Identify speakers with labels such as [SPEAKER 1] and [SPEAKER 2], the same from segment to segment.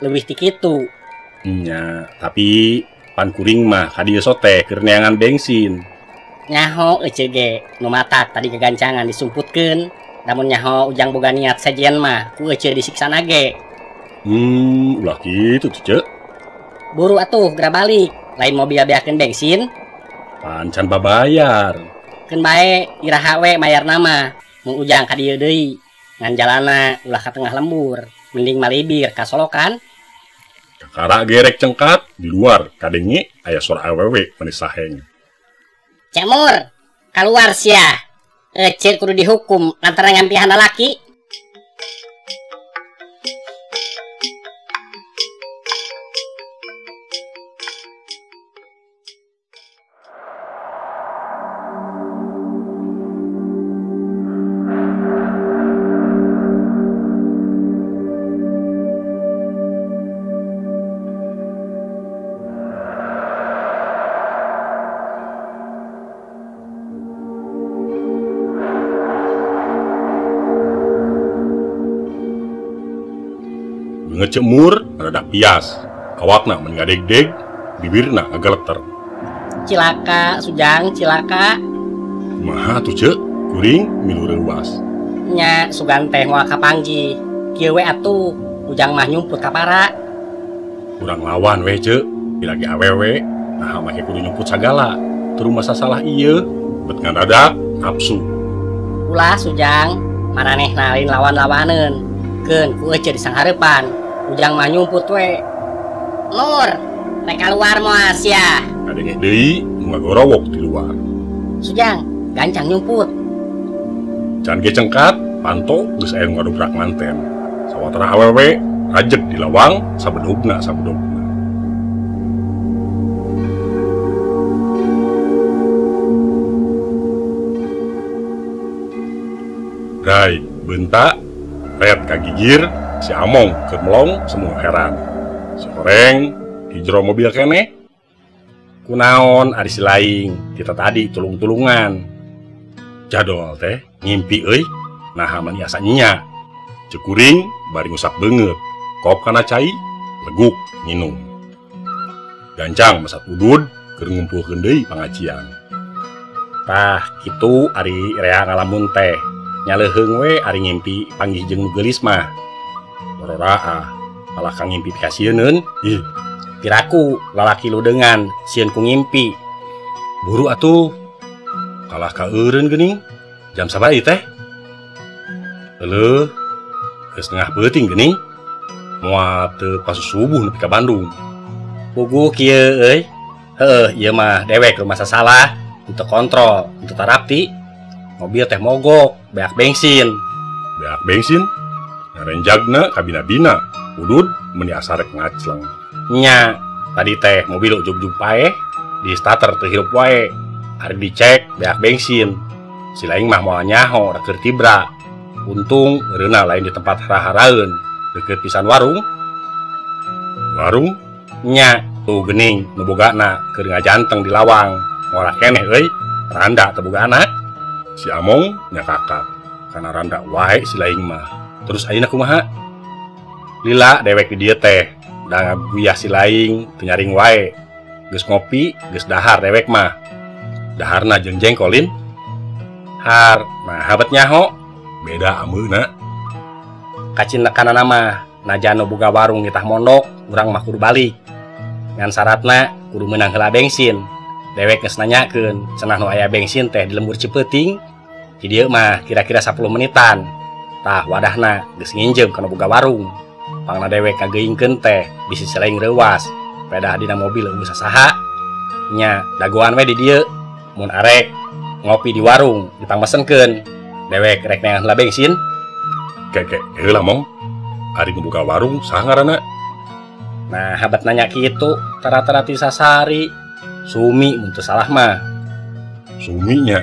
[SPEAKER 1] lebih ti kitu.
[SPEAKER 2] Nya, tapi pan kuring mah kadieu sote keur neangan bensin.
[SPEAKER 1] Nyaho euceul ge nu matak tadi kegancangan disumputkeun. Namun nyaho ujang boga niat sajian mah ku euceul disiksana ge.
[SPEAKER 2] Ulah kitu tuh, Cek.
[SPEAKER 1] Buru atuh geura balik, lain mobil beakeun bensin.
[SPEAKER 2] Pancan babayar.
[SPEAKER 1] Keun bae iraha we mayar nama. Mun ujang ka dieu deui. Ngan jalana ulah ka tengah lembur, mending malibir ka solokan.
[SPEAKER 2] Kakara gerek cengkat di luar kadenge aya suara awewe manis saheng.
[SPEAKER 1] Cemur, keluar sia. Euceul kudu dihukum lantaran ngampihan lalaki.
[SPEAKER 2] Ngecemur rada pias, awakna mengadeg-deg, bibirna agaleter.
[SPEAKER 1] Cilaka, Sujang, cilaka.
[SPEAKER 2] Kumaha tuh, Cek? Kuring milu reuwas.
[SPEAKER 1] Nya sugan teh moal kapanggi. Kieu we atuh, ujang mah nyumput ka para.
[SPEAKER 2] Kurang lawan we, Cek. Bilagi awewe, nah make kudu nyumput sagala. Teu masa salah ieu, bet ngadadak nafsu.
[SPEAKER 1] Ulah Sujang, maranehna lain lawan-lawaneun. Keun ku euceul di sanghareupan. Ujang mah nyumput we. Nur, rek keluar moal sia.
[SPEAKER 2] Kadenge deui nu ngagorowok di luar.
[SPEAKER 1] Sujang, gancang nyumput.
[SPEAKER 2] Can ge cengkat, panto geus aya nu ngadobrak manten. Sawatara awewe rajeg di lawang sabedogna. Rai, bentak, red kagigir, si Among keur melong semua heran. Si Horeng di jero mobil kene. Kunaon ari si Laing kita tadi tulung-tulungan. Jadol teh ngimpi euy, naha mani asa nya. Cekuring bari ngusak beungeut, kop kana cai, leguk nginum. Gancang masat udud keur ngumpulkeun deui pangajian. Tah kitu ari rea ngalamun teh. Nyaleuheung we ari ngimpi panggih jeung nu geulis mah. Lororaa, malah kang ngimpi pikasieun. Piraku lalaki lu dengan sieun ku ngimpi. Buru atuh. Kalah ka eureun geuning. Jam sabaraha ieu teh? Heuleuh. Geus tengah beuting geuning. Moal teu pas subuh nepi ka Bandung. Puguh kieu euy. Heueuh, ieu mah dewek rumah salah, teu kontrol, teu tarapti. Mobil teh mogok, beak bensin. Beak bensin? Ngarenjagna kabina-bina, udud meni asa rek ngacleng. Nya, tadi teh mobil ujug-ujug pae, di starter teu hirup wae. Ari dicek beak bensin. Si Laing mah moal nyaho rek keur tibra. Untung eureuna lain di tempat hara-haraeun, deukeut pisan warung. Warung? Nya, tuh geuning nu bogana keur ngajanteng di lawang. Moal keneh euy, randa teu boga anak. Si Among nya kakak, karena randa wae si Laing mah. Terus ayeuna kumaha? Lila dewek di dieu teh, da ngaguyah si Laing teu nyaring wae. Geus ngopi, geus dahar dewek mah. Daharna jeung jengkolin. Har, nah habat nyaho, beda ameuna. Kacindekanana mah, najan nu boga warung di tah mondok, urang mah kudu balik. Ngan syaratna kudu meunang heula bensin. Dewek geus nanyakeun, cenah nu aya bensin teh di lembur Cipeuting. Di dieu mah kira-kira 10 menitan. Tah wadahna geus nginjem kana boga warung. Pangna dewek kageingkeun teh bisi si Laing reuwas. Pedah dina mobil geus saha. Nya dagoan we di dieu. Mun arek ngopi di warung dipangmesenkeun. Dewek rek neangan heula bensin. Keke heula mong. Ari nu boga warung saha ngaranna? Nah, habat nanya kitu, tara-tara ti sasari. Sumi mun teu salah mah. Suminya.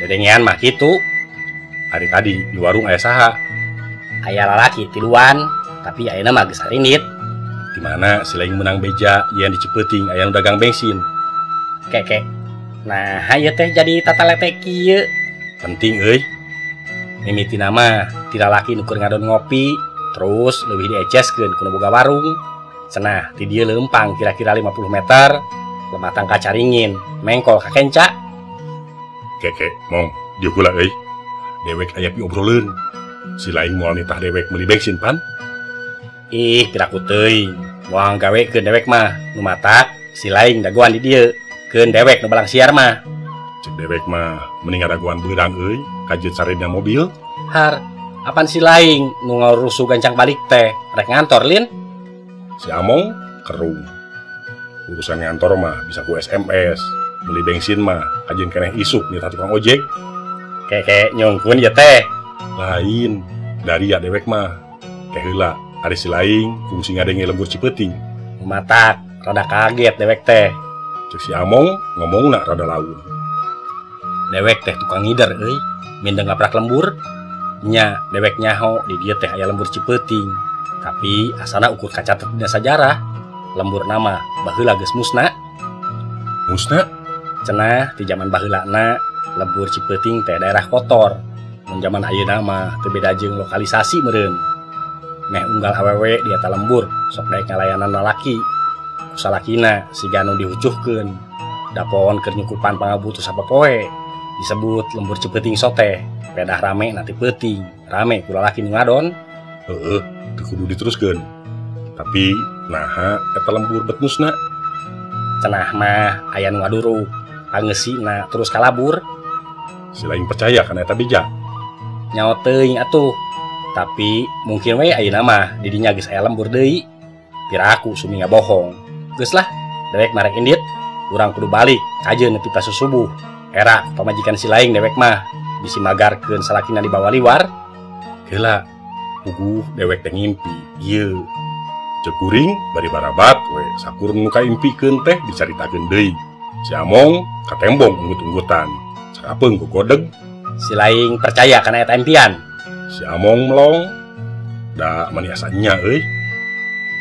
[SPEAKER 2] Dedengean mah kitu. Hari tadi di warung aya saha? Aya lalaki tiluan, tapi ayeuna mah geus harinit. Di mana si Laing menang beja yen di Cipeuting aya nu dagang bensin. Keke. Nah, ieu teh jadi tata letek kieu. Penting euy. Mimitina mah ti lalaki nu keur ngadon ngopi, Terus lebih dieceskeun ku boga warung. Cenah ti dieu leumpang kira-kira 50 meter, lematang kacaringin, mengkol ka kenca. Keke, mong, dieu kula euy. Dewek aya pi obroleun. Si laing moal nitah dewek meuli bensin pan. Ih, piraku teuing. Moal gawekeun dewek mah nu matak, si laing dagoan di dieu. Keun dewek nu balang siar mah. Cek dewek mah mending dagoan beurang euy, kajeut sarena mobil. Har, apaan si laing nu ngarusuh gancang balik teh, rek ngantor lin? Si Among kerung. Urusan ngantor mah bisa ku SMS. Beli bensin mah kajeun keneh isuk nitah tukang ojek. Keke nyongkun ya teh. Lain, dari ya dewek mah. Keh heula, ari si laing fungsi ngadenge lembur Cipeuting. Matak, rada kaget dewek teh. Cek si Among ngomongna rada laun. Dewek teh tukang ngider euy, mindeng ngaprak lembur. Nya dewek nyaho di dieu teh aya lembur Cipeuting. Tapi asana ukur kacatet dina sajarah. Lembur nama baheula geus musna. Musna? Cenah ti zaman baheulana lembur Cipeuting teh daerah kotor. Mun zaman ayeuna mah teu beda jeung lokalisasi meureun. Meh unggal awewe di eta lembur sok daek ngalayanan lalaki. Salakina siga anu dihucuhkeun. Dapon keur nyukupan pangabutuh sapopoe. Disebut lembur Cipeuting soteh. Pedah rame nanti peuting, rame ku lalaki nu ngadon. Heeh, teu kudu diteruskeun. Tapi naha eta lembur bet musna. Cenah mah aya nu ngaduruk, pangeusina terus kalabur. Si laing percaya kana eta bija. Nyaho teuing atuh. Tapi mungkin we ayeuna mah di dinya geus aya lembur deui. Piraku sumi ngabohong. Geus lah, dewek marek indit, urang kudu balik kajeun nepi pas subuh. Era pamajikan si laing dewek mah bisi magarkeun salakina di bawah liwar. Heula, puguh dewek teh ngimpi ieu. Cek kuring bari barabat we sakur nu kaimpikeun teh dicaritakeun deui. Si Among katembong unggut-unggutan. Sakapeung ku godeg. Si laing percaya kana eta impian. Si Among melong. Da maniasanya euy.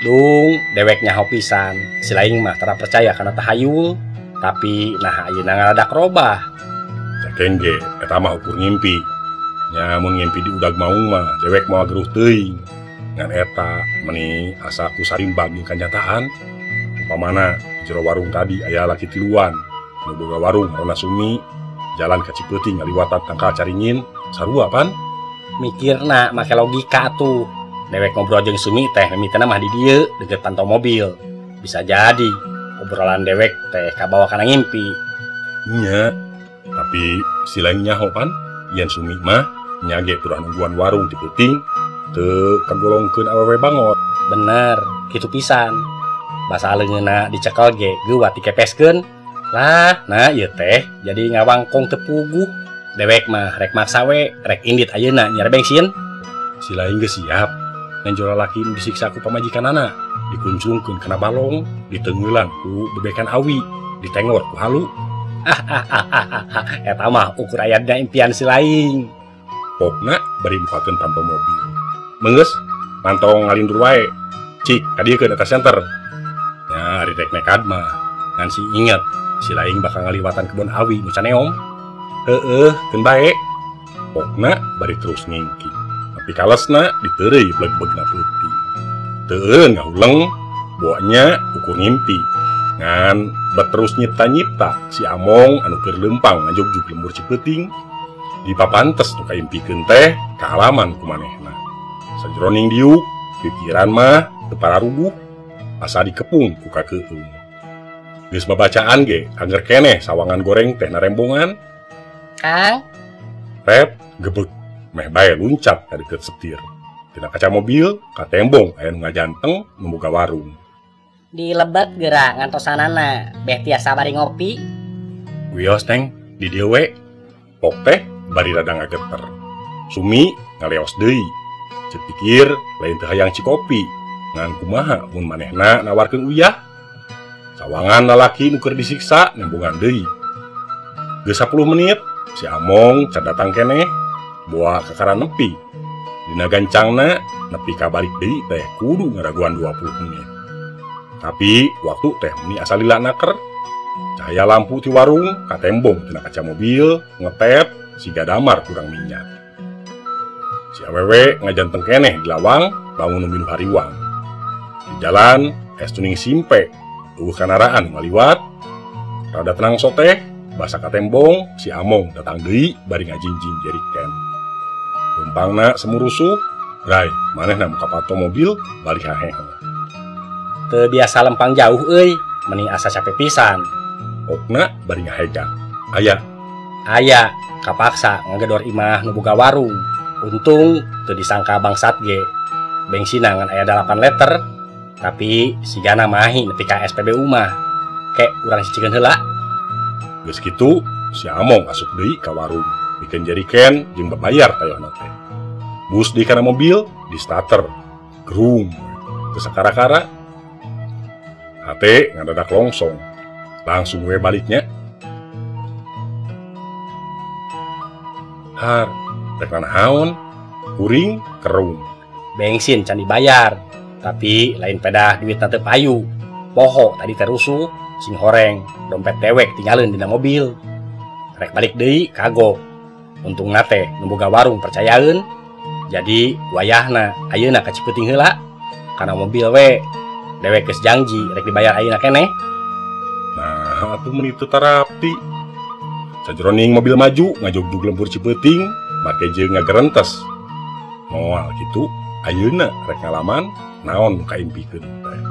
[SPEAKER 2] Dung dewek nyaho pisan. Si laing mah tara percaya kana tahayul. Tapi nah ayeuna ngaradak robah. Cekeng ge eta mah ukur ngimpi. Nya mun ngimpi di udag maung mah dewek moal geruh teuing. Ngan eta meni asa ku sarimbang jeung kanyataan. Upamana di jero warung tadi aya laki tiluan. Nu boga warung ngaranna Sumi. Jalan ka Cipeuting ngaliwatan tangkal caringin. Sarua pan? Mikirna make logika atuh. Dewek ngobrol jeung Sumi teh mimitna mah di dieu deukeut pantau mobil. Bisa jadi obrolan dewek teh kabawa kana ngimpi. Nya, tapi si lain nyaho pan, yen Sumi mah nyage turah nungguan warung di Peuting, teu kagolongkeun awewe bangot. Bener, kitu pisan. Basa leungeunna dicekel ge geuwat dikepeskeun. Lah, nah ieu teh jadi ngawangkong teu puguh. Dewek mah rek maksa we, rek indit ayeuna nyare bensin. Si lain geus siap. Nganjol lalaki nu disiksa ku pamajikanana. Dikuncungkeun kena balong, ditenggeulan ku bebekan awi, ditengor ku halu. Eta mah ukur ayatna impian si laing. Pokna bari bukakeun pantau mobil. Meungeus, pantau ngalindur wae. Cik, ka dieu keun eta center. Nya ari rek nekad mah, ngan si inget, si laing bakal ngaliwatan kebon awi nu caneom. Heueuh, keun bae. Pokna bari terus ngingki. Tapi kalesna diteureuy bleg-begna peuting. Teu ngahuleng, buahnya ukur ngimpi. Ngan beterus nyipta-nyipta si Among anu keur leumpang ngajogjug lembur Cipeuting. Dipapantes nu kaimpikeun teh ka halaman kumanehna. Sajroning diuk, pikiran mah teu pararubuh, asa dikepung ku kakeueung. Geus babacaan ge anger keneh sawangan goreng teh narembongan.
[SPEAKER 1] Kang,
[SPEAKER 2] Rep gebeg meh bae luncat ka deukeut setir. Tina kaca mobil, ka tembong aya nu ngajanteng nu boga warung.
[SPEAKER 1] di lebet gerak ngantosanana, beh tiasa bari ngopi.
[SPEAKER 2] Wios teng, di dieu we. Pok teh bari rada ngageter. Sumi ngaleos deui. Ceuk pikir lain teu hayang cikopi. Ngan kumaha mun manehna nawarkeun uyah. Sawangan lalaki nu keur disiksa nembungan deui. Geus 10 menit, si Among can datang keneh, boa kakara nepi. Dina gancangna nepi ka balik deui teh kudu ngaraguan 20 menit. Tapi waktu teh meni asal lila naker. Cahaya lampu ti warung katembong tina kaca mobil ngetep siga damar kurang minyak. Si awewe ngajanteng keneh di lawang
[SPEAKER 3] bangun minum hariwang. Di jalan es tuning simpe kendaraan ngaliwat rada tenang soteh basa katembong si Among datang deui bari ngajinjing jeriken. Lempangna semurusuh rai manehna muka pato mobil bari hahehe.
[SPEAKER 2] Teu biasa lempang jauh euy, mending asa capek pisan.
[SPEAKER 3] Okna bari ngahegang. Aya
[SPEAKER 2] Kapaksa ngagedor imah nu boga warung. Untung teu disangka bangsat ge. Bengsina ngan aya 8 liter, tapi sigana mahi nepi ka SPBU mah. Kek urang cicikeun heula.
[SPEAKER 3] geus kitu si Among asup deui ka warung, bikin jeriken jeung bebayar tayohna teh. Bus di kana mobil di starter. Grung. Teu sakara-kara. Hate ngadadak longsong. Langsung we baliknya. Har, rek naon? Kuring kerung.
[SPEAKER 2] Bensin can dibayar, tapi lain pedah duit teu payu. Poho tadi terusuh, sing horeng, dompet dewek tinggalin dina mobil. Rek balik deui kagok. Untungna teh nu boga warung percayaeun. Jadi wayahna ayeuna ka Cipeuting heula. Kana mobil we dewek geus janji rek dibayar ayeuna keneh.
[SPEAKER 3] Nah, atuh mun itu tarapi. Sajroning mobil maju ngajogjug lembur Cipeuting, make jeung ngagerentes. Moal kitu, ayeuna rek ngalaman naon nu kaimpikeun teh.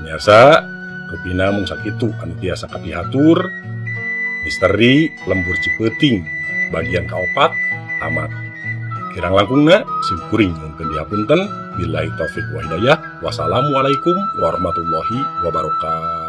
[SPEAKER 3] Biasa rupina mung sakitu anu tiasa kapihatur. Misteri lembur Cipeuting bagian kaopat tamat. Kirang langkungna sim kuring mungkin dihapunten. Billahi taufik wa hidayah. Wassalamualaikum warahmatullahi wabarakatuh.